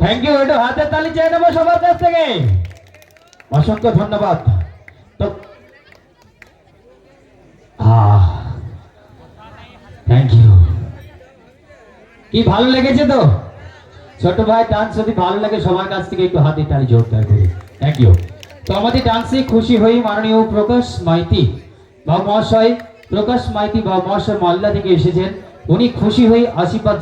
Thank you. একটু হাতের তালি চেয়ে নেবো সবার কাছ থেকে। অসংখ্য ধন্যবাদ। তো থ্যাংক ইউ। কি ভালো লেগেছে তো? ছোট ভাই ডান্স যদি ভালো লাগে সবার কাছ থেকে একটু হাতের তালি জোরদার করি। Thank you. তো আমাদের ডান্সে খুশি হই মাননীয় প্রকাশ মাইতি বাবু মহাশয়, প্রকাশ মাইতি বাবু মহাশয় মালদা থেকে এসেছেন। উনি খুশি হয়ে আশীর্বাদ